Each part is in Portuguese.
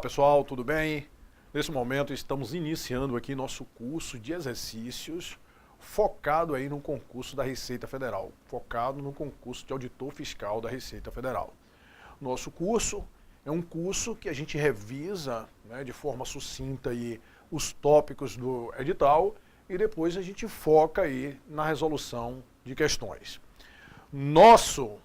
pessoal, tudo bem? Nesse momento estamos iniciando aqui nosso curso de exercícios focado aí no concurso da Receita Federal, focado no concurso de auditor fiscal da Receita Federal. Nosso curso é um curso que a gente revisa, né, de forma sucinta aí os tópicos do edital e depois a gente foca aí na resolução de questões. Nosso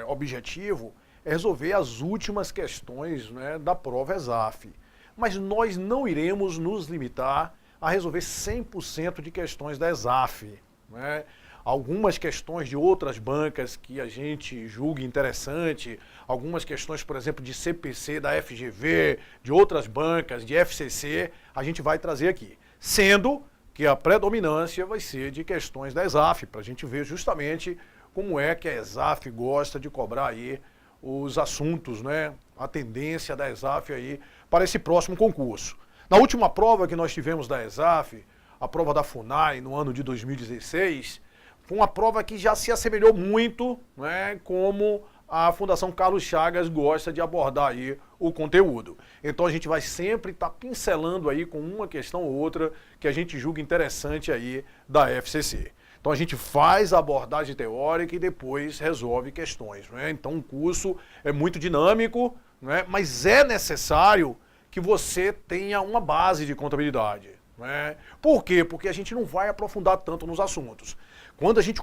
objetivo é resolver as últimas questões, né, da prova ESAF. Mas nós não iremos nos limitar a resolver 100% de questões da ESAF, né? Algumas questões de outras bancas que a gente julgue interessante, algumas questões, por exemplo, de CPC da FGV, de outras bancas, de FCC, a gente vai trazer aqui. Sendo que a predominância vai ser de questões da ESAF, para a gente ver justamente como é que a ESAF gosta de cobrar aí os assuntos, né, a tendência da ESAF aí para esse próximo concurso. Na última prova que nós tivemos da ESAF, a prova da FUNAI no ano de 2016, foi uma prova que já se assemelhou muito, né, como a Fundação Carlos Chagas gosta de abordar aí o conteúdo. Então a gente vai sempre estar pincelando aí com uma questão ou outra que a gente julga interessante aí da FCC. Então a gente faz a abordagem teórica e depois resolve questões, né? Então o curso é muito dinâmico, né? Mas é necessário que você tenha uma base de contabilidade, né? Por quê? Porque a gente não vai aprofundar tanto nos assuntos. Quando a gente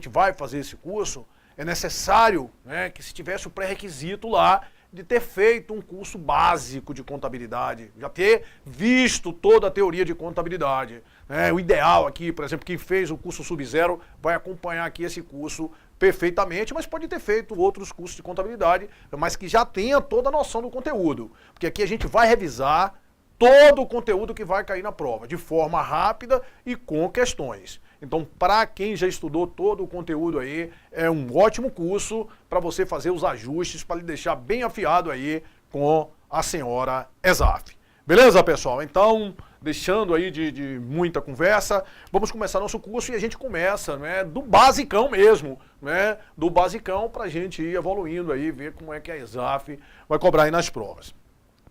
vai fazer esse curso, é necessário, né, que se tivesse o pré-requisito lá de ter feito um curso básico de contabilidade, já ter visto toda a teoria de contabilidade, né? O ideal aqui, por exemplo, quem fez o curso Sub-Zero vai acompanhar aqui esse curso perfeitamente, mas pode ter feito outros cursos de contabilidade, mas que já tenha toda a noção do conteúdo, porque aqui a gente vai revisar todo o conteúdo que vai cair na prova, de forma rápida e com questões. Então, para quem já estudou todo o conteúdo aí, é um ótimo curso para você fazer os ajustes, para lhe deixar bem afiado aí com a senhora ESAF. Beleza, pessoal? Então, deixando aí de muita conversa, vamos começar nosso curso e a gente começa, né, do basicão mesmo, né, do basicão para a gente ir evoluindo aí, ver como é que a ESAF vai cobrar aí nas provas.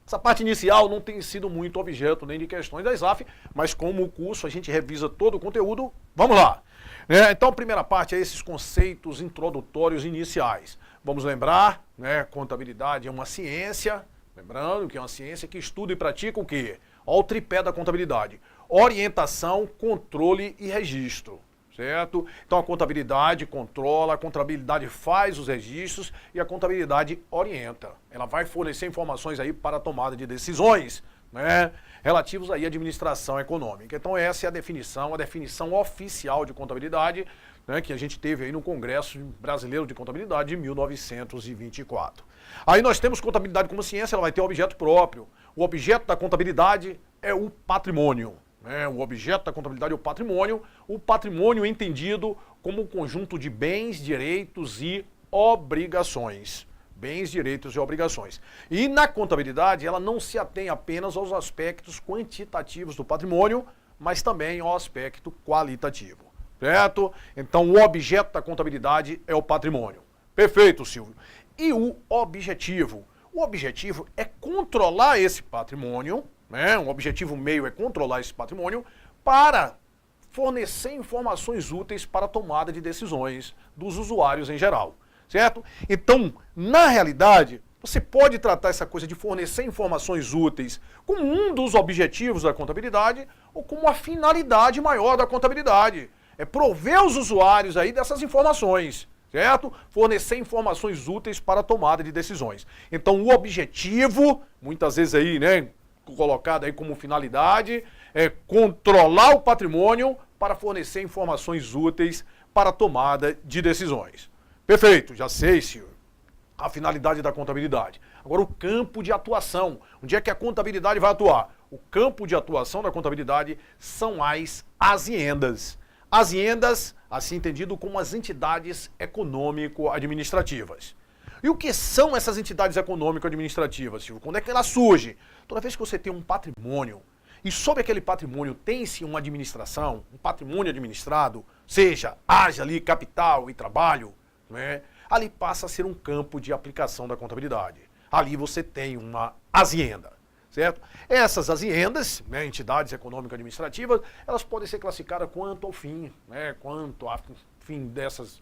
Essa parte inicial não tem sido muito objeto nem de questões da ESAF, mas como o curso a gente revisa todo o conteúdo, vamos lá. Então a primeira parte é esses conceitos introdutórios iniciais. Vamos lembrar, né, contabilidade é uma ciência, lembrando que é uma ciência que estuda e pratica o quê? Olha o tripé da contabilidade: orientação, controle e registro. Certo? Então a contabilidade controla, a contabilidade faz os registros e a contabilidade orienta. Ela vai fornecer informações aí para a tomada de decisões, né, relativos aí à administração econômica. Então essa é a definição oficial de contabilidade, né, que a gente teve aí no Congresso Brasileiro de Contabilidade de 1924. Aí nós temos contabilidade como ciência, ela vai ter um objeto próprio. O objeto da contabilidade é o patrimônio. O objeto da contabilidade é o patrimônio entendido como um conjunto de bens, direitos e obrigações. Bens, direitos e obrigações. E na contabilidade ela não se atém apenas aos aspectos quantitativos do patrimônio, mas também ao aspecto qualitativo. Certo? Então o objeto da contabilidade é o patrimônio. Perfeito, Silvio. E o objetivo? O objetivo é controlar esse patrimônio, né? Um objetivo meio é controlar esse patrimônio para fornecer informações úteis para a tomada de decisões dos usuários em geral, certo? Então, na realidade, você pode tratar essa coisa de fornecer informações úteis como um dos objetivos da contabilidade ou como a finalidade maior da contabilidade. É prover os usuários aí dessas informações, certo? Fornecer informações úteis para a tomada de decisões. Então, o objetivo, muitas vezes aí, né, colocado aí como finalidade, é controlar o patrimônio para fornecer informações úteis para a tomada de decisões. Perfeito, já sei, senhor, a finalidade da contabilidade. Agora o campo de atuação, onde é que a contabilidade vai atuar? O campo de atuação da contabilidade são as aziendas. Aziendas, assim entendido como as entidades econômico-administrativas. E o que são essas entidades econômico-administrativas, Silvio? Quando é que ela surge? Toda vez que você tem um patrimônio, e sobre aquele patrimônio tem-se uma administração, um patrimônio administrado, haja ali capital e trabalho, né, ali passa a ser um campo de aplicação da contabilidade. ali você tem uma azienda, certo? Essas aziendas, né, entidades econômico-administrativas, elas podem ser classificadas quanto ao fim, né, quanto ao fim dessas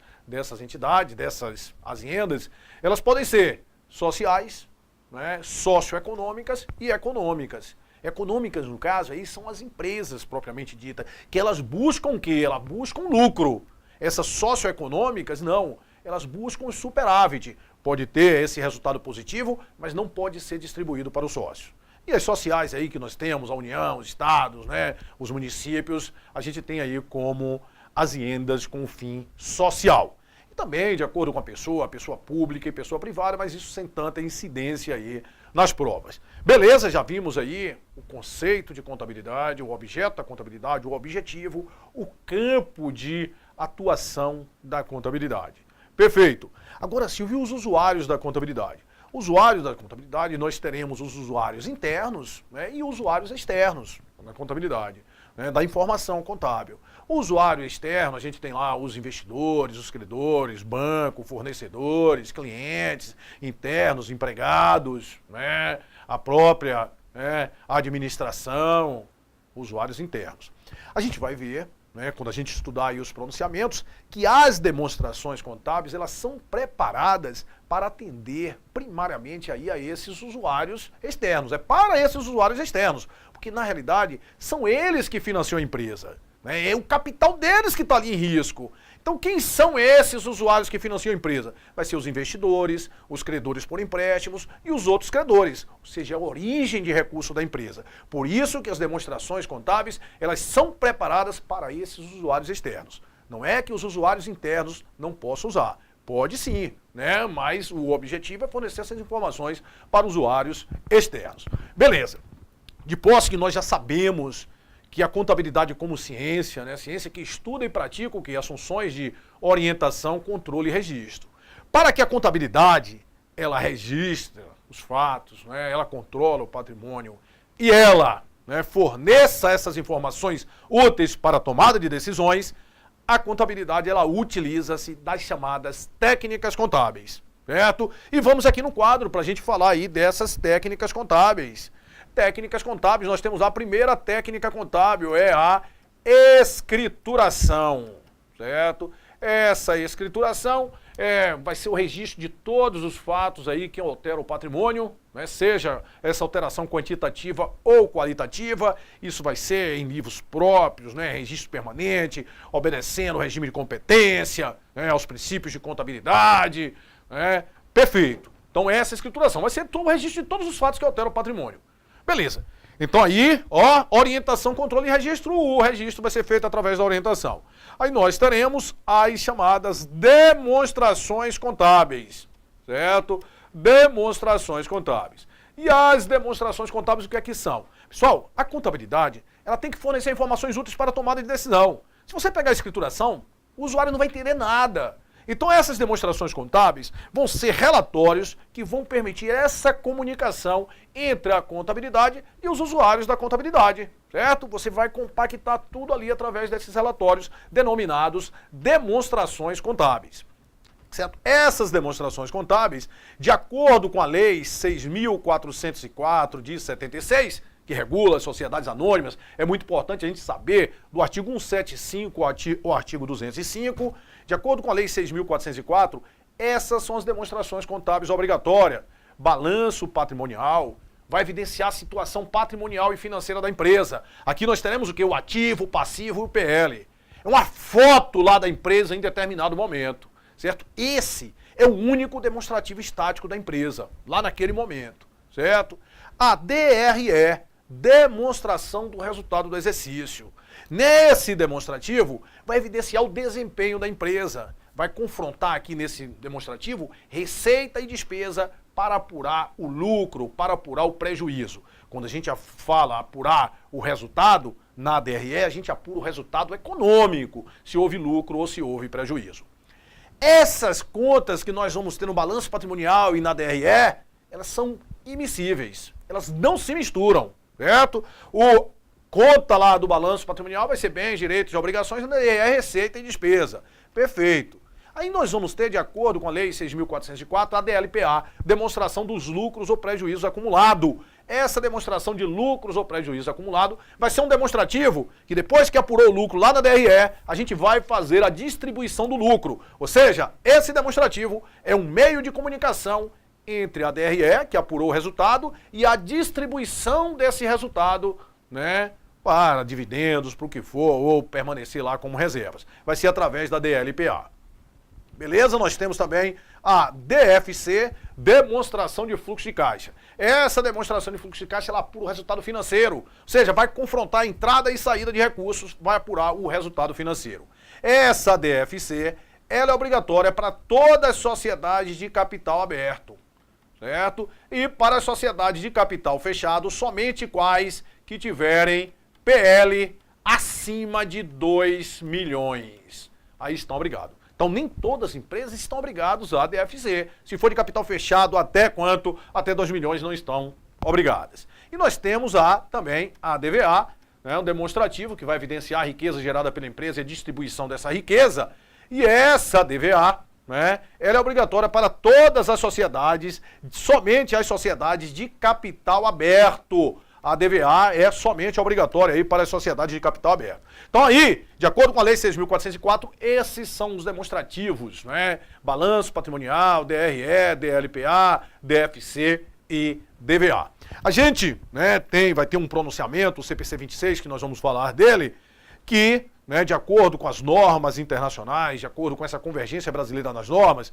entidades, dessas aziendas, elas podem ser sociais, né, socioeconômicas e econômicas. Econômicas, no caso, aí são as empresas propriamente ditas, que elas buscam o quê? Elas buscam lucro. Essas socioeconômicas, não. Elas buscam o superávit. Pode ter esse resultado positivo, mas não pode ser distribuído para o sócio. E as sociais aí que nós temos, a União, os estados, né, os municípios, a gente tem aí como aziendas com fim social. E também, de acordo com a pessoa pública e pessoa privada, mas isso sem tanta incidência aí nas provas. Beleza, já vimos aí o conceito de contabilidade, o objeto da contabilidade, o objetivo, o campo de atuação da contabilidade. Perfeito. Agora, Silvio, os usuários da contabilidade. Usuários da contabilidade, nós teremos os usuários internos, né, e usuários externos na contabilidade, né, da informação contábil. O usuário externo, a gente tem lá os investidores, os credores, banco, fornecedores, clientes, internos, empregados, né, a própria, né, administração, usuários internos. A gente vai ver, né, quando a gente estudar aí os pronunciamentos, que as demonstrações contábeis, elas são preparadas para atender primariamente aí a esses usuários externos. É para esses usuários externos, porque na realidade são eles que financiam a empresa, né? É o capital deles que está ali em risco. Então quem são esses usuários que financiam a empresa? Vai ser os investidores, os credores por empréstimos e os outros credores, ou seja, a origem de recurso da empresa. Por isso que as demonstrações contábeis, elas são preparadas para esses usuários externos. Não é que os usuários internos não possam usar. Pode sim, né? Mas o objetivo é fornecer essas informações para usuários externos. Beleza. De posse que nós já sabemos que a contabilidade como ciência, né, ciência que estuda e pratica o que? As funções de orientação, controle e registro. Para que a contabilidade, ela registre os fatos, né, ela controla o patrimônio e ela, né, forneça essas informações úteis para a tomada de decisões, a contabilidade, ela utiliza-se das chamadas técnicas contábeis, certo? E vamos aqui no quadro para a gente falar aí dessas técnicas contábeis. Técnicas contábeis, nós temos a primeira técnica contábil, é a escrituração, certo? Essa escrituração vai ser o registro de todos os fatos aí que alteram o patrimônio, né? Seja essa alteração quantitativa ou qualitativa, isso vai ser em livros próprios, né? Registro permanente, obedecendo o regime de competência, né? Aos princípios de contabilidade, né? Perfeito. Então essa escrituração vai ser o registro de todos os fatos que alteram o patrimônio. Beleza. Então aí, ó, orientação, controle e registro. O registro vai ser feito através da orientação. Aí nós teremos as chamadas demonstrações contábeis, certo? Demonstrações contábeis. E as demonstrações contábeis, o que é que são? Pessoal, a contabilidade, ela tem que fornecer informações úteis para a tomada de decisão. Se você pegar a escrituração, o usuário não vai entender nada. Então essas demonstrações contábeis vão ser relatórios que vão permitir essa comunicação entre a contabilidade e os usuários da contabilidade, certo? Você vai compactar tudo ali através desses relatórios denominados demonstrações contábeis, certo? Essas demonstrações contábeis, de acordo com a Lei 6.404 de 76, que regula as sociedades anônimas, é muito importante a gente saber do artigo 175 ao artigo 205, de acordo com a Lei 6.404, essas são as demonstrações contábeis obrigatórias. Balanço patrimonial vai evidenciar a situação patrimonial e financeira da empresa. Aqui nós teremos o que? O ativo, o passivo e o PL. É uma foto lá da empresa em determinado momento, certo? Esse é o único demonstrativo estático da empresa, lá naquele momento, certo? A DRE, demonstração do resultado do exercício. Nesse demonstrativo, vai evidenciar o desempenho da empresa. Vai confrontar aqui nesse demonstrativo receita e despesa para apurar o lucro, para apurar o prejuízo. Quando a gente fala apurar o resultado, na DRE, a gente apura o resultado econômico, se houve lucro ou se houve prejuízo. Essas contas que nós vamos ter no balanço patrimonial e na DRE, elas são immiscíveis, elas não se misturam, certo? O conta lá do balanço patrimonial vai ser bens, direitos e obrigações, na DRE é receita e despesa. Perfeito. Aí nós vamos ter, de acordo com a Lei 6.404, a DLPA, demonstração dos lucros ou prejuízos acumulados. Essa demonstração de lucros ou prejuízo acumulado vai ser um demonstrativo que depois que apurou o lucro lá na DRE, a gente vai fazer a distribuição do lucro. Ou seja, esse demonstrativo é um meio de comunicação entre a DRE, que apurou o resultado, e a distribuição desse resultado, né, para dividendos, para o que for, ou permanecer lá como reservas. Vai ser através da DLPA. Beleza? Nós temos também a DFC, demonstração de fluxo de caixa. Essa demonstração de fluxo de caixa, ela apura o resultado financeiro. Ou seja, vai confrontar a entrada e saída de recursos, vai apurar o resultado financeiro. Essa DFC, ela é obrigatória para todas as sociedades de capital aberto, certo? E para as sociedades de capital fechado, somente quais que tiverem PL acima de 2 milhões. Aí estão obrigados. Então, nem todas as empresas estão obrigadas a DFC. Se for de capital fechado, até quanto? Até 2 milhões não estão obrigadas. E nós temos também a DVA, né, um demonstrativo que vai evidenciar a riqueza gerada pela empresa e a distribuição dessa riqueza. E essa DVA, né, ela é obrigatória para todas as sociedades, somente as sociedades de capital aberto. A DVA é somente obrigatória aí para as sociedades de capital aberto. Então aí, de acordo com a Lei 6.404, esses são os demonstrativos, né? Balanço patrimonial, DRE, DLPA, DFC e DVA. A gente, né, vai ter um pronunciamento, o CPC 26, que nós vamos falar dele, que, né, de acordo com as normas internacionais, de acordo com essa convergência brasileira nas normas,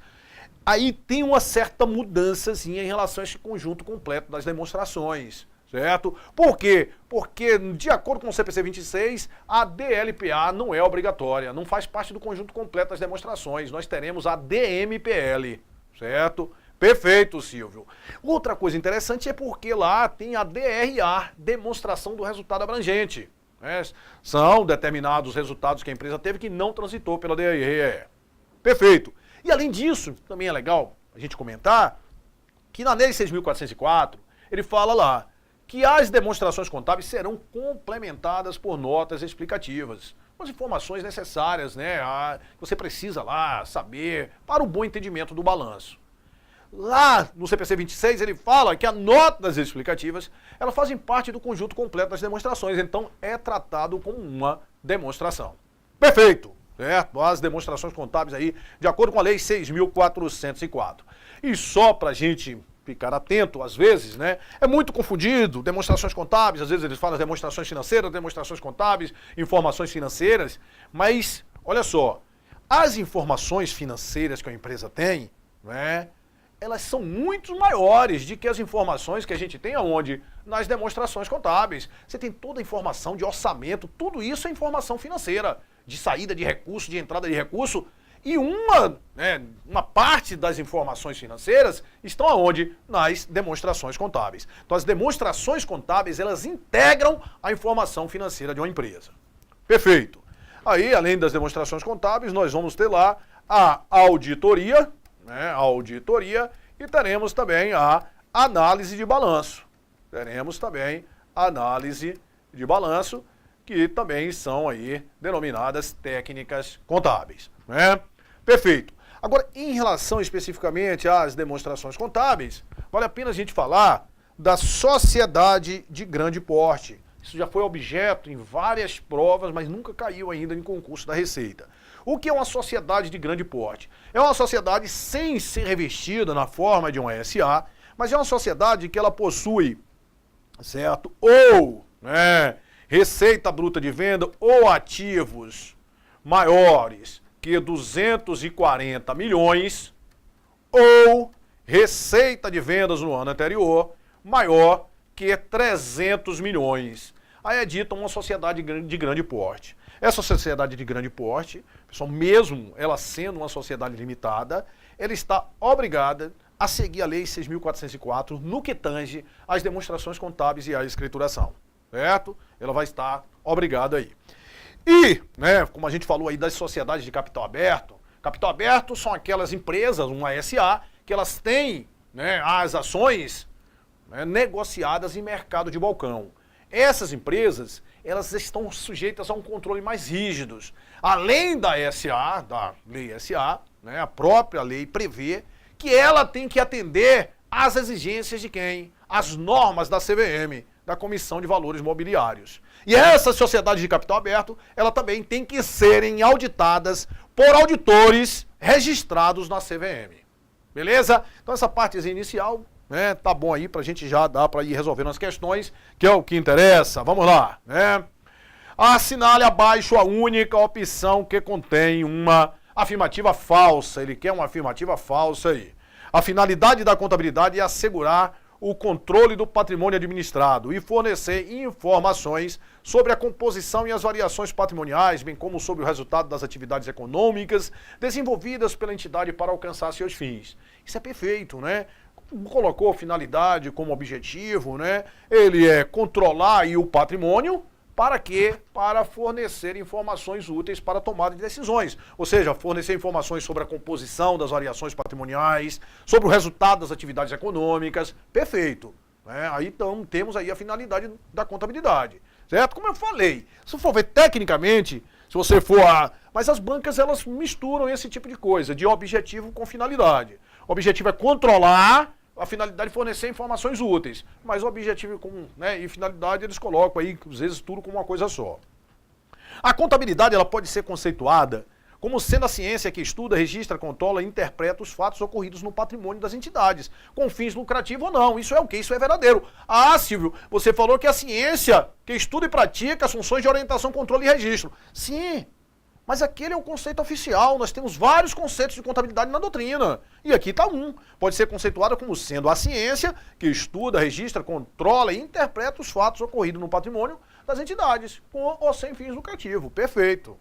aí tem uma certa mudançazinha em relação a esse conjunto completo das demonstrações. Certo? Por quê? Porque, de acordo com o CPC 26, a DLPA não é obrigatória, não faz parte do conjunto completo das demonstrações. Nós teremos a DMPL, certo? Perfeito, Silvio. Outra coisa interessante é porque lá tem a DRA, demonstração do resultado abrangente. Né? São determinados resultados que a empresa teve que não transitou pela DRE. Perfeito. E além disso, também é legal a gente comentar que na Lei 6.404, ele fala lá que as demonstrações contábeis serão complementadas por notas explicativas, com as informações necessárias, né, que você precisa lá saber para o bom entendimento do balanço. Lá no CPC 26 ele fala que as notas explicativas, elas fazem parte do conjunto completo das demonstrações, então é tratado como uma demonstração. Perfeito, certo? As demonstrações contábeis aí, de acordo com a Lei 6.404. E só para a gente ficar atento, às vezes, né? É muito confundido, demonstrações contábeis, às vezes eles falam demonstrações financeiras, demonstrações contábeis, informações financeiras, mas, olha só, as informações financeiras que a empresa tem, né, elas são muito maiores do que as informações que a gente tem aonde? Nas demonstrações contábeis. Você tem toda a informação de orçamento, tudo isso é informação financeira, de saída de recurso, de entrada de recurso. E uma parte das informações financeiras estão aonde? Nas demonstrações contábeis. Então as demonstrações contábeis, elas integram a informação financeira de uma empresa. Perfeito. Aí, além das demonstrações contábeis, nós vamos ter lá a auditoria, né, e teremos também a análise de balanço. Teremos também a análise de balanço, que também são aí denominadas técnicas contábeis. Né? Perfeito. Agora, em relação especificamente às demonstrações contábeis, vale a pena a gente falar da sociedade de grande porte. Isso já foi objeto em várias provas, mas nunca caiu ainda em concurso da Receita. O que é uma sociedade de grande porte? É uma sociedade sem ser revestida na forma de uma SA, mas é uma sociedade que ela possui, certo? Ou, né, receita bruta de venda ou ativos maiores que 240 milhões ou receita de vendas no ano anterior maior que 300 milhões. Aí é dita uma sociedade de grande porte. Essa sociedade de grande porte, pessoal, mesmo ela sendo uma sociedade limitada, ela está obrigada a seguir a Lei 6.404 no que tange às demonstrações contábeis e à escrituração, certo? Ela vai estar obrigada aí. E, né, como a gente falou aí das sociedades de capital aberto são aquelas empresas, uma SA, que elas têm, né, as ações, né, negociadas em mercado de balcão. Essas empresas, elas estão sujeitas a um controle mais rígido. Além da SA, da Lei SA, né, a própria lei prevê que ela tem que atender às exigências de quem? As normas da CVM, da Comissão de Valores Mobiliários. E essas sociedades de capital aberto, ela também tem que serem auditadas por auditores registrados na CVM. Beleza? Então essa partezinha inicial, né, tá bom aí pra gente já dar para ir resolvendo as questões, que é o que interessa. Vamos lá, né? Assinale abaixo a única opção que contém uma afirmativa falsa. Ele quer uma afirmativa falsa aí. A finalidade da contabilidade é assegurar o controle do patrimônio administrado e fornecer informações sobre a composição e as variações patrimoniais, bem como sobre o resultado das atividades econômicas desenvolvidas pela entidade para alcançar seus fins. Isso é perfeito, né? Colocou finalidade como objetivo, né? Ele é controlar aí o patrimônio. Para quê? Para fornecer informações úteis para a tomada de decisões. Ou seja, fornecer informações sobre a composição das variações patrimoniais, sobre o resultado das atividades econômicas. Perfeito. Aí então temos aí a finalidade da contabilidade. Certo? Como eu falei, se for ver tecnicamente, se você for a... Mas as bancas, elas misturam esse tipo de coisa, de objetivo com finalidade. O objetivo é controlar, a finalidade é fornecer informações úteis. Mas o objetivo e finalidade eles colocam aí, às vezes, tudo como uma coisa só. A contabilidade ela pode ser conceituada como sendo a ciência que estuda, registra, controla e interpreta os fatos ocorridos no patrimônio das entidades, com fins lucrativos ou não. Isso é o quê? Isso é verdadeiro. Ah, Silvio, você falou que a ciência que estuda e pratica as funções de orientação, controle e registro. Sim. Mas aquele é o conceito oficial, nós temos vários conceitos de contabilidade na doutrina. E aqui está um. Pode ser conceituada como sendo a ciência que estuda, registra, controla e interpreta os fatos ocorridos no patrimônio das entidades, com ou sem fins lucrativos. Perfeito.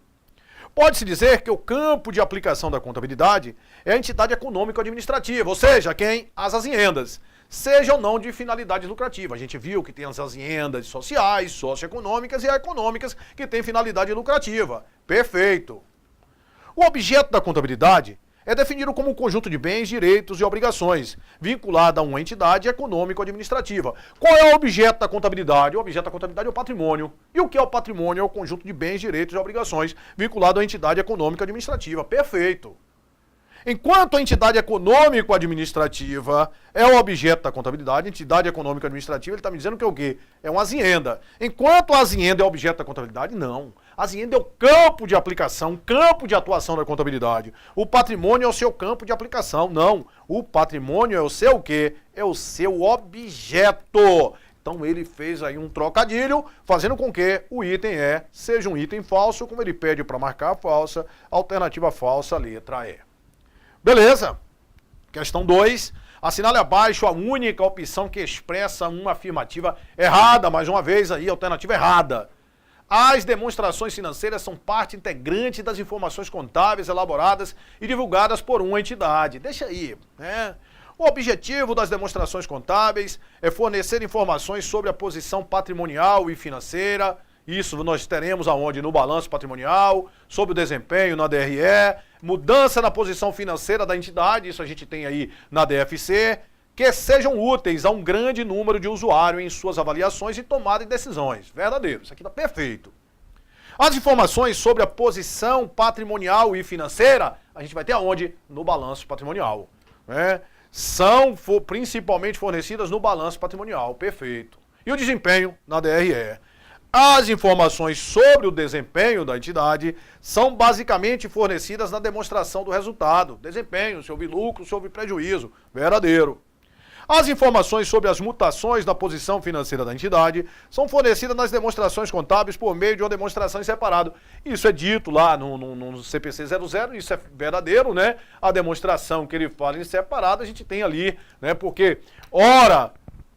Pode-se dizer que o campo de aplicação da contabilidade é a entidade econômico-administrativa, ou seja, quem? As aziendas, seja ou não de finalidade lucrativa. A gente viu que tem as aziendas sociais, socioeconômicas e econômicas que têm finalidade lucrativa. Perfeito. O objeto da contabilidade é definido como um conjunto de bens, direitos e obrigações, vinculado a uma entidade econômico-administrativa. Qual é o objeto da contabilidade? O objeto da contabilidade é o patrimônio. E o que é o patrimônio? É o conjunto de bens, direitos e obrigações, vinculado à entidade econômico-administrativa. Perfeito. Enquanto a entidade econômico-administrativa é o objeto da contabilidade, a entidade econômico-administrativa, ele está me dizendo que é o quê? É uma azienda. Enquanto a azienda é objeto da contabilidade, não. A azienda é o campo de aplicação, campo de atuação da contabilidade. O patrimônio é o seu campo de aplicação, não. O patrimônio é o seu o quê? É o seu objeto. Então ele fez aí um trocadilho, fazendo com que o item seja um item falso, como ele pede para marcar a falsa, alternativa falsa, letra E. Beleza. Questão 2. Assinale abaixo a única opção que expressa uma afirmativa errada. Mais uma vez aí, alternativa errada. As demonstrações financeiras são parte integrante das informações contábeis elaboradas e divulgadas por uma entidade. Deixa aí, né? O objetivo das demonstrações contábeis é fornecer informações sobre a posição patrimonial e financeira. Isso nós teremos aonde? No balanço patrimonial, sobre o desempenho na DRE, mudança na posição financeira da entidade, isso a gente tem aí na DFC, que sejam úteis a um grande número de usuários em suas avaliações e tomada de decisões. Verdadeiro, isso aqui está perfeito. As informações sobre a posição patrimonial e financeira, a gente vai ter aonde? No balanço patrimonial, né? São principalmente fornecidas no balanço patrimonial, perfeito. E o desempenho na DRE. As informações sobre o desempenho da entidade são basicamente fornecidas na demonstração do resultado. Desempenho, se houve lucro, se houve prejuízo. Verdadeiro. As informações sobre as mutações da posição financeira da entidade são fornecidas nas demonstrações contábeis por meio de uma demonstração em separado. Isso é dito lá no CPC 00, isso é verdadeiro, né? A demonstração que ele fala em separado, a gente tem ali, né? Porque, ora,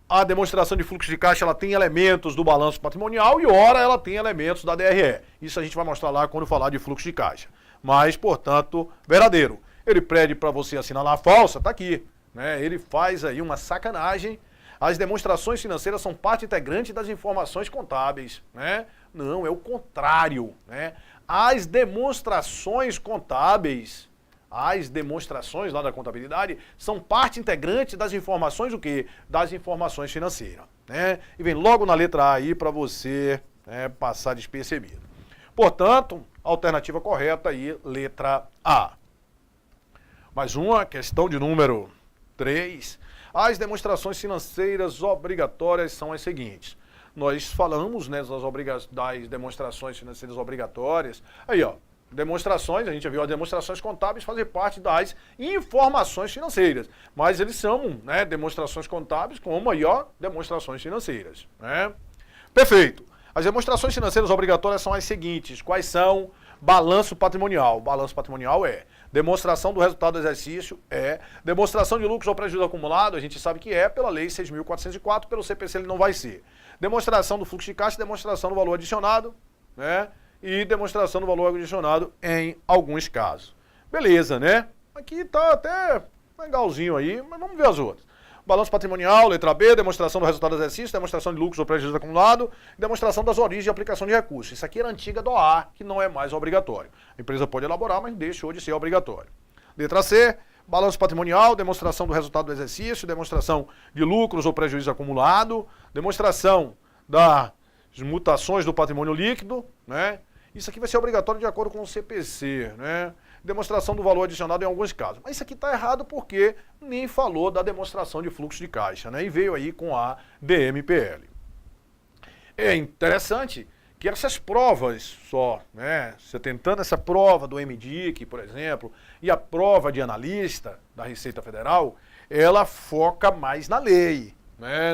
a demonstração de fluxo de caixa ela tem elementos do balanço patrimonial e ora ela tem elementos da DRE. Isso a gente vai mostrar lá quando falar de fluxo de caixa. Mas, portanto, verdadeiro. Ele pede para você assinalar a falsa, tá aqui. Né? Ele faz aí uma sacanagem. As demonstrações financeiras são parte integrante das informações contábeis. Né? Não, é o contrário. Né? As demonstrações contábeis... As demonstrações lá da contabilidade são parte integrante das informações, o quê? Das informações financeiras. Né? E vem logo na letra A aí para você passar despercebido. Portanto, a alternativa correta aí, letra A. Mais uma, questão de número 3. As demonstrações financeiras obrigatórias são as seguintes. Nós falamos, né, das demonstrações financeiras obrigatórias. Aí, ó, demonstrações, a gente já viu, as demonstrações contábeis fazem parte das informações financeiras. Mas eles são, né, demonstrações contábeis como aí, ó, demonstrações financeiras, né? Perfeito. As demonstrações financeiras obrigatórias são as seguintes. Quais são? Balanço patrimonial. Balanço patrimonial é demonstração do resultado do exercício, demonstração de lucros ou prejuízo acumulado, a gente sabe que é pela Lei 6.404, pelo CPC ele não vai ser. Demonstração do fluxo de caixa, demonstração do valor adicionado, né? E demonstração do valor adicionado em alguns casos. Beleza, né? Aqui tá até legalzinho aí, mas vamos ver as outras. Balanço patrimonial, letra B, demonstração do resultado do exercício, demonstração de lucros ou prejuízo acumulado, demonstração das origens de aplicação de recursos. Isso aqui era antiga do A, que não é mais obrigatório. A empresa pode elaborar, mas deixou de ser obrigatório. Letra C, balanço patrimonial, demonstração do resultado do exercício, demonstração de lucros ou prejuízo acumulado, demonstração das mutações do patrimônio líquido, né? Isso aqui vai ser obrigatório de acordo com o CPC, né? Demonstração do valor adicionado em alguns casos. Mas isso aqui está errado porque nem falou da demonstração de fluxo de caixa, né? E veio aí com a DMPL. É interessante que essas provas só, né? Você tentando essa prova do MDIC, por exemplo, e a prova de analista da Receita Federal, ela foca mais na lei.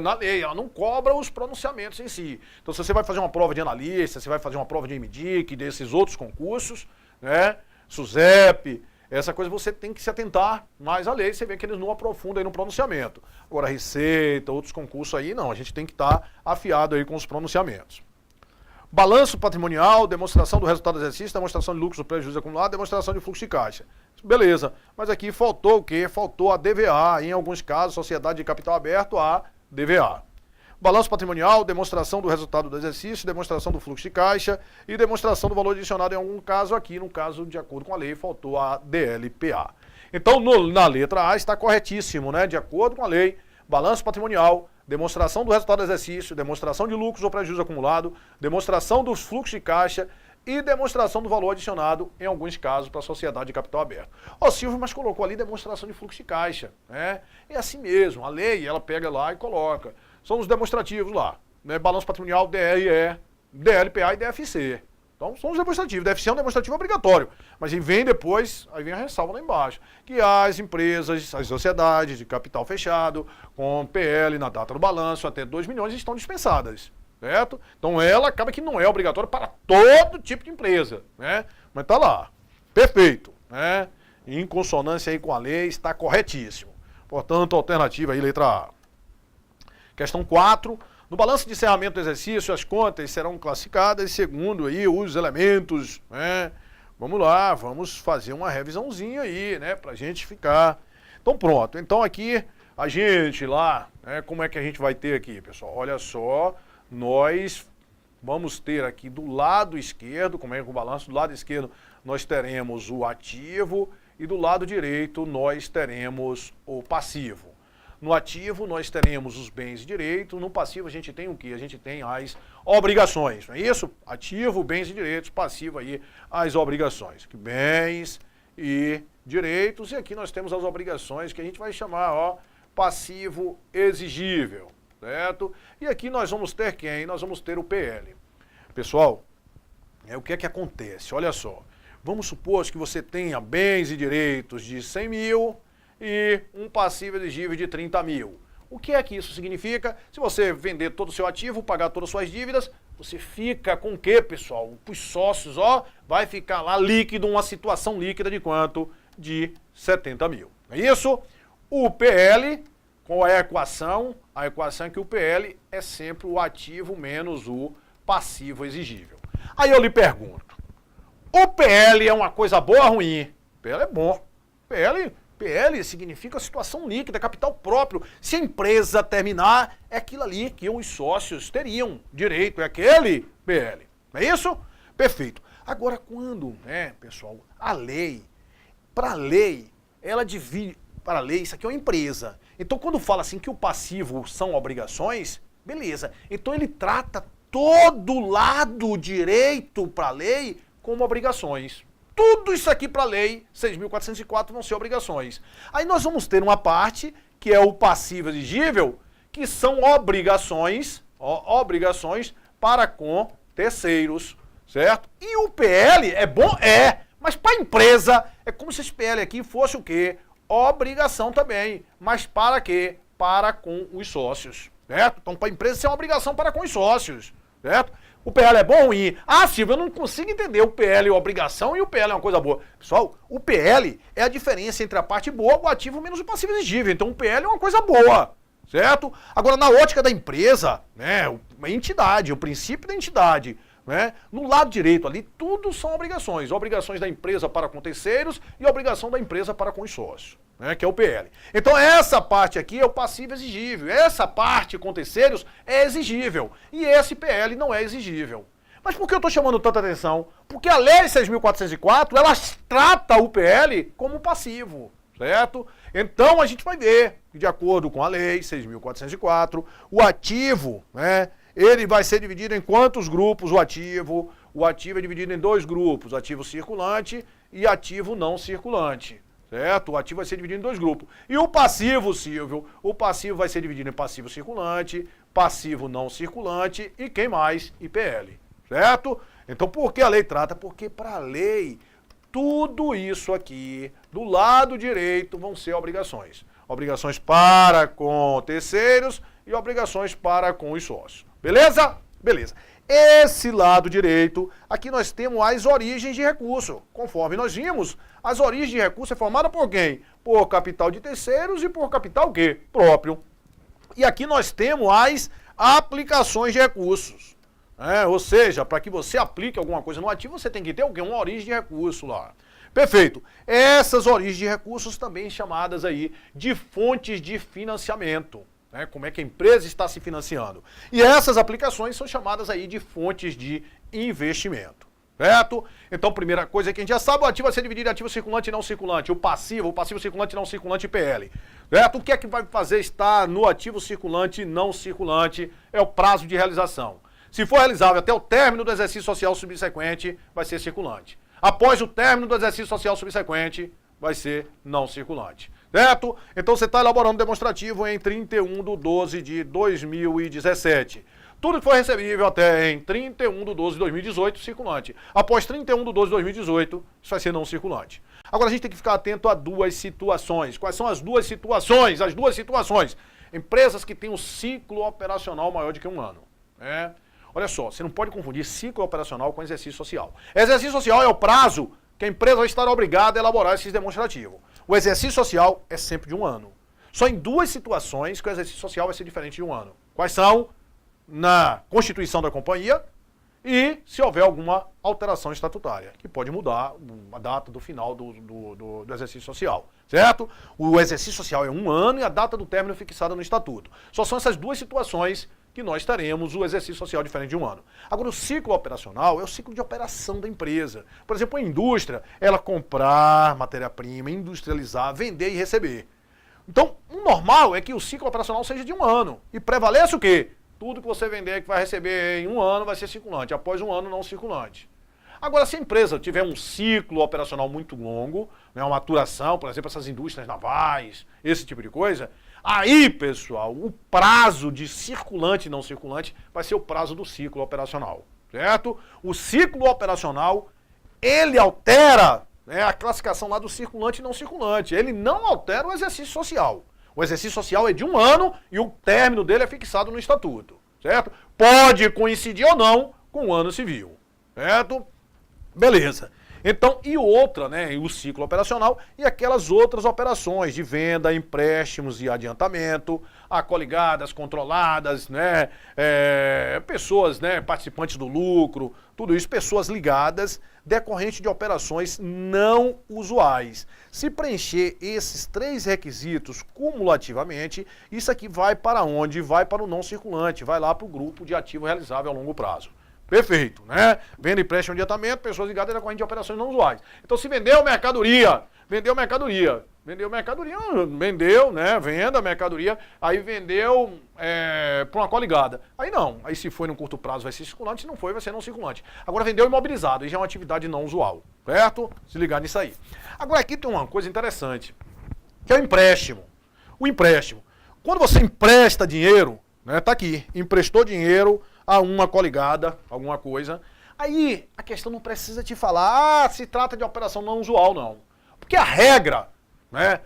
Na lei, ela não cobra os pronunciamentos em si. Então, se você vai fazer uma prova de analista, você vai fazer uma prova de MDIC, desses outros concursos, né? SUSEP, essa coisa você tem que se atentar mais à lei, você vê que eles não aprofundam aí no pronunciamento. Agora, Receita, outros concursos aí, não, a gente tem que estar afiado aí com os pronunciamentos. Balanço patrimonial, demonstração do resultado do exercício, demonstração de lucros ou prejuízo acumulado, demonstração de fluxo de caixa. Beleza, mas aqui faltou o quê? Faltou a DVA, em alguns casos, Sociedade de Capital Aberto, a DVA. Balanço patrimonial, demonstração do resultado do exercício, demonstração do fluxo de caixa e demonstração do valor adicionado em algum caso aqui, no caso, de acordo com a lei, faltou a DLPA. Então, na letra A está corretíssimo, né? De acordo com a lei, balanço patrimonial, demonstração do resultado do exercício, demonstração de lucros ou prejuízo acumulado, demonstração dos fluxos de caixa e demonstração do valor adicionado, em alguns casos, para a sociedade de capital aberto. Ó, Silvio, mas colocou ali demonstração de fluxo de caixa, né? É assim mesmo, a lei, ela pega lá e coloca. São os demonstrativos lá, né? Balanço patrimonial, DRE, DLPA e DFC. Então, são os demonstrativos. DFC é um demonstrativo obrigatório, mas vem depois, aí vem a ressalva lá embaixo, que as empresas, as sociedades de capital fechado, com PL na data do balanço, até 2 milhões, estão dispensadas, certo? Então, ela acaba que não é obrigatória para todo tipo de empresa, né? Mas tá lá, perfeito, né? Em consonância aí com a lei, está corretíssimo. Portanto, alternativa aí, letra A. Questão 4. No balanço de encerramento do exercício, as contas serão classificadas segundo aí os elementos, né? Vamos lá, vamos fazer uma revisãozinha aí, né? Pra gente ficar. Então pronto, então aqui a gente lá, né? Como é que a gente vai ter aqui, pessoal? Olha só, nós vamos ter aqui do lado esquerdo, como é que o balanço, do lado esquerdo nós teremos o ativo e do lado direito nós teremos o passivo. No ativo, nós teremos os bens e direitos. No passivo, a gente tem o quê? A gente tem as obrigações, não é isso? Ativo, bens e direitos. Passivo aí, as obrigações. Bens e direitos. E aqui nós temos as obrigações que a gente vai chamar, ó, passivo exigível, certo? E aqui nós vamos ter quem? Nós vamos ter o PL. Pessoal, o que é que acontece? Olha só. Vamos supor que você tenha bens e direitos de 100 mil... e um passivo exigível de 30 mil. O que é que isso significa? Se você vender todo o seu ativo, pagar todas as suas dívidas, você fica com o quê, pessoal? Os sócios, ó, vai ficar lá líquido, uma situação líquida de quanto? De 70 mil. É isso? O PL, qual é a equação? A equação é que o PL é sempre o ativo menos o passivo exigível. Aí eu lhe pergunto, o PL é uma coisa boa ou ruim? O PL é bom. PL significa situação líquida, capital próprio. Se a empresa terminar, é aquilo ali que os sócios teriam direito, é aquele PL. Não é isso? Perfeito. Agora, quando, né, pessoal, a lei, para a lei, ela divide, para a lei, isso aqui é uma empresa. Então, quando fala assim que o passivo são obrigações, beleza. Então, ele trata todo o lado direito para a lei como obrigações. tudo isso aqui para a lei 6.404 vão ser obrigações. Aí nós vamos ter uma parte, que é o passivo exigível, que são obrigações para com terceiros, certo? E o PL é bom? É, mas para a empresa é como se esse PL aqui fosse o quê? Obrigação também, mas para quê? Para com os sócios, certo? Então para a empresa isso é uma obrigação para com os sócios, certo? O PL é bom ou ruim? Ah, Silvio, eu não consigo entender o PL é obrigação e o PL é uma coisa boa. Pessoal, o PL é a diferença entre a parte boa, o ativo menos o passivo exigível. Então o PL é uma coisa boa, certo? Agora, na ótica da empresa, né, a entidade, o princípio da entidade, né, no lado direito ali, tudo são obrigações. Obrigações da empresa para com terceiros e obrigação da empresa para com os sócios, né, que é o PL. Então essa parte aqui é o passivo exigível, essa parte com terceiros é exigível e esse PL não é exigível. Mas por que eu estou chamando tanta atenção? Porque a lei 6.404, ela trata o PL como passivo, certo? Então a gente vai ver, de acordo com a lei 6.404, o ativo, né, ele vai ser dividido em quantos grupos o ativo? O ativo é dividido em dois grupos, ativo circulante e ativo não circulante. Certo? O ativo vai ser dividido em dois grupos. E o passivo, Silvio? O passivo vai ser dividido em passivo circulante, passivo não circulante e quem mais? IPL. Certo? Então por que a lei trata? Porque para a lei, tudo isso aqui, do lado direito, vão ser obrigações. Obrigações para com terceiros e obrigações para com os sócios. Beleza? Beleza. Esse lado direito, aqui nós temos as origens de recurso. Conforme nós vimos, as origens de recurso é formada por quem? Por capital de terceiros e por capital o quê? Próprio. E aqui nós temos as aplicações de recursos. Ou seja, para que você aplique alguma coisa no ativo, você tem que ter o quê? Uma origem de recurso lá. Perfeito. Essas origens de recursos também chamadas aí de fontes de financiamento. Como é que a empresa está se financiando. E essas aplicações são chamadas aí de fontes de investimento, certo? Então, primeira coisa que a gente já sabe, o ativo vai ser dividido em ativo circulante e não circulante. O passivo circulante e não circulante e PL. Certo? O que é que vai fazer estar no ativo circulante e não circulante? É o prazo de realização. Se for realizável até o término do exercício social subsequente, vai ser circulante. Após o término do exercício social subsequente, vai ser não circulante. Certo? Então você está elaborando um demonstrativo em 31/12/2017. Tudo que for recebível até em 31/12/2018, circulante. Após 31/12/2018, isso vai ser não circulante. Agora a gente tem que ficar atento a duas situações. Quais são as duas situações? As duas situações. Empresas que têm um ciclo operacional maior de que um ano. Olha só, você não pode confundir ciclo operacional com exercício social. Exercício social é o prazo que a empresa vai estar obrigada a elaborar esses demonstrativos. O exercício social é sempre de um ano. Só em duas situações que o exercício social vai ser diferente de um ano. Quais são? Na constituição da companhia e se houver alguma alteração estatutária, que pode mudar a data do final do exercício social, certo? O exercício social é um ano e a data do término é fixada no estatuto. Só são essas duas situações que nós teremos o exercício social diferente de um ano. Agora, o ciclo operacional é o ciclo de operação da empresa. Por exemplo, a indústria, ela comprar matéria-prima, industrializar, vender e receber. Então, o normal é que o ciclo operacional seja de um ano. E prevaleça o quê? Tudo que você vender que vai receber em um ano vai ser circulante, após um ano não circulante. Agora, se a empresa tiver um ciclo operacional muito longo, uma maturação, por exemplo, essas indústrias navais, esse tipo de coisa, aí, pessoal, o prazo de circulante e não circulante vai ser o prazo do ciclo operacional, certo? O ciclo operacional, ele altera a classificação lá do circulante e não circulante. Ele não altera o exercício social. O exercício social é de um ano e o término dele é fixado no estatuto, certo? Pode coincidir ou não com o ano civil, certo? Beleza. Então, e outra, o ciclo operacional e aquelas outras operações de venda, empréstimos e adiantamento, coligadas, controladas, pessoas, participantes do lucro, tudo isso, pessoas ligadas, decorrente de operações não usuais. Se preencher esses três requisitos cumulativamente, isso aqui vai para onde? Vai para o não circulante, vai lá para o grupo de ativo realizável a longo prazo. Perfeito, Venda, empréstimo, adiantamento, pessoas ligadas à corrente de operações não usuais. Então, se vendeu mercadoria, Vendeu mercadoria, vendeu, né? Venda, mercadoria, aí vendeu para uma coligada. Aí não, aí se foi no curto prazo vai ser circulante, se não foi vai ser não circulante. Agora vendeu imobilizado, aí já é uma atividade não usual, certo? Se ligar nisso aí. Agora aqui tem uma coisa interessante, que é o empréstimo. O empréstimo. Quando você empresta dinheiro, né? Tá aqui, emprestou dinheiro a uma coligada, alguma coisa, aí a questão não precisa te falar, se trata de operação não usual, não. Porque a regra, né?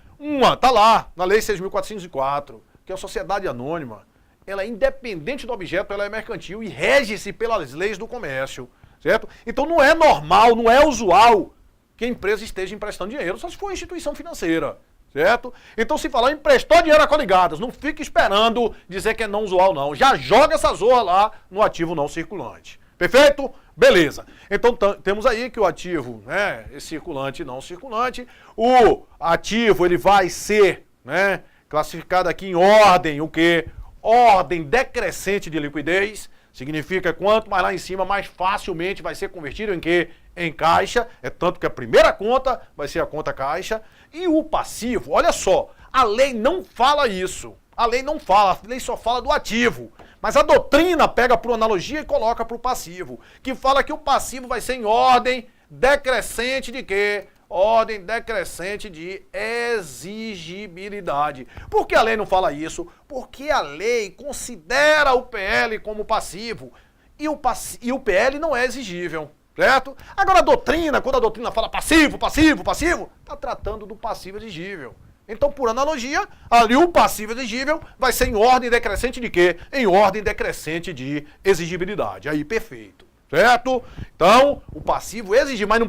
Tá lá, na Lei 6.404, que é a sociedade anônima, ela é independente do objeto, ela é mercantil e rege-se pelas leis do comércio, certo? Então não é normal, não é usual que a empresa esteja emprestando dinheiro, só se for instituição financeira, certo? Então se falar emprestou dinheiro a coligadas, não fica esperando dizer que é não usual não, já joga essa zorra lá no ativo não circulante. Perfeito? Beleza. Então temos aí que o ativo, né, é circulante e não circulante. O ativo ele vai ser, né, classificado aqui em ordem, o quê? Ordem decrescente de liquidez. Significa quanto mais lá em cima, mais facilmente vai ser convertido em quê? Em caixa. É tanto que a primeira conta vai ser a conta caixa. E o passivo, olha só, a lei não fala isso. A lei não fala, a lei só fala do ativo. Mas a doutrina pega por analogia e coloca para o passivo, que fala que o passivo vai ser em ordem decrescente de quê? Ordem decrescente de exigibilidade. Por que a lei não fala isso? Porque a lei considera o PL como passivo e o PL não é exigível, certo? Agora a doutrina, quando a doutrina fala passivo, está tratando do passivo exigível. Então, por analogia, ali o passivo exigível vai ser em ordem decrescente de quê? Em ordem decrescente de exigibilidade. Aí, perfeito. Certo? Então, o passivo exige, mas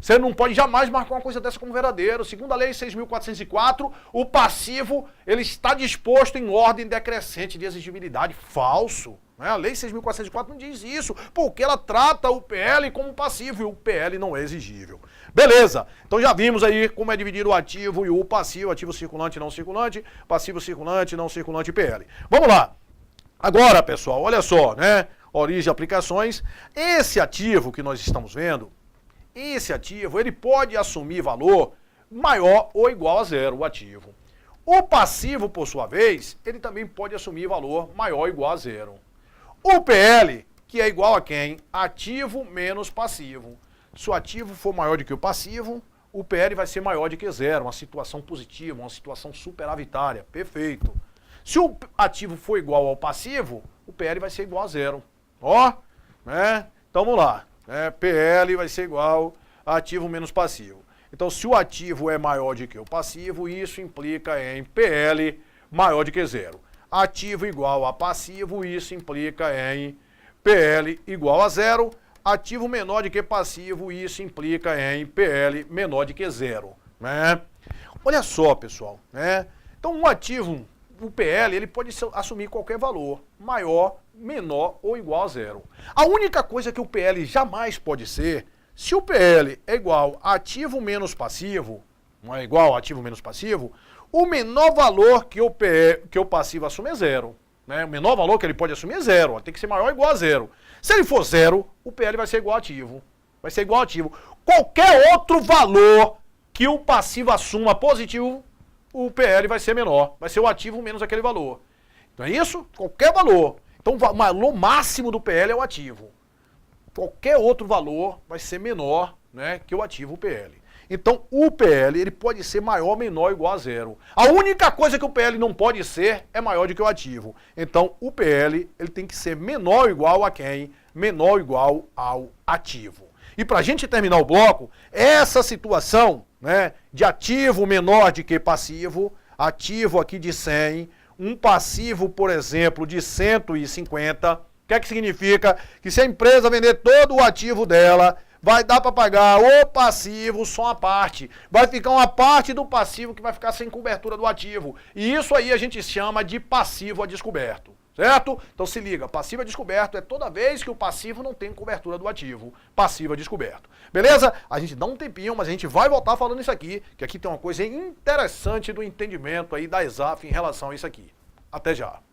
você não pode jamais marcar uma coisa dessa como verdadeiro. Segundo a Lei 6.404, o passivo ele está disposto em ordem decrescente de exigibilidade. Falso. Né? A Lei 6.404 não diz isso, porque ela trata o PL como passivo e o PL não é exigível. Beleza, então já vimos aí como é dividido o ativo e o passivo, ativo circulante e não circulante, passivo circulante, não circulante e PL. Vamos lá. Agora, pessoal, olha só, né? Origem e aplicações. Esse ativo que nós estamos vendo, esse ativo, ele pode assumir valor maior ou igual a zero, o ativo. O passivo, por sua vez, ele também pode assumir valor maior ou igual a zero. O PL, que é igual a quem? Ativo menos passivo. Se o ativo for maior do que o passivo, o PL vai ser maior do que zero, uma situação positiva, uma situação superavitária. Perfeito. Se o ativo for igual ao passivo, o PL vai ser igual a zero. Ó, né? Então vamos lá. PL vai ser igual a ativo menos passivo. Então se o ativo é maior do que o passivo, isso implica em PL maior do que zero. Ativo igual a passivo, isso implica em PL igual a zero. Ativo menor do que passivo, isso implica em PL menor do que zero. Né? Olha só, pessoal. Né? Então, um ativo, o PL, ele pode assumir qualquer valor, maior, menor ou igual a zero. A única coisa que o PL jamais pode ser, se o PL é igual a ativo menos passivo, não é igual a ativo menos passivo, o menor valor que o passivo assume é zero. Né? O menor valor que ele pode assumir é zero, tem que ser maior ou igual a zero. Se ele for zero, o PL vai ser igual a ativo. Vai ser igual a ativo. Qualquer outro valor que o passivo assuma positivo, o PL vai ser menor. Vai ser o ativo menos aquele valor. Então é isso? Qualquer valor. Então o valor máximo do PL é o ativo. Qualquer outro valor vai ser menor, né, que o ativo PL. Então o PL ele pode ser maior, menor ou igual a zero. A única coisa que o PL não pode ser é maior do que o ativo. Então o PL ele tem que ser menor ou igual a quem? Menor ou igual ao ativo. E para a gente terminar o bloco, essa situação, né, de ativo menor do que passivo, ativo aqui de 100, um passivo, por exemplo, de 150, o que é que significa? Que se a empresa vender todo o ativo dela, vai dar para pagar o passivo só uma parte. Vai ficar uma parte do passivo que vai ficar sem cobertura do ativo. E isso aí a gente chama de passivo a descoberto. Certo? Então se liga, passivo a descoberto é toda vez que o passivo não tem cobertura do ativo. Passivo a descoberto. Beleza? A gente dá um tempinho, mas a gente vai voltar falando isso aqui, que aqui tem uma coisa interessante do entendimento aí da ESAF em relação a isso aqui. Até já.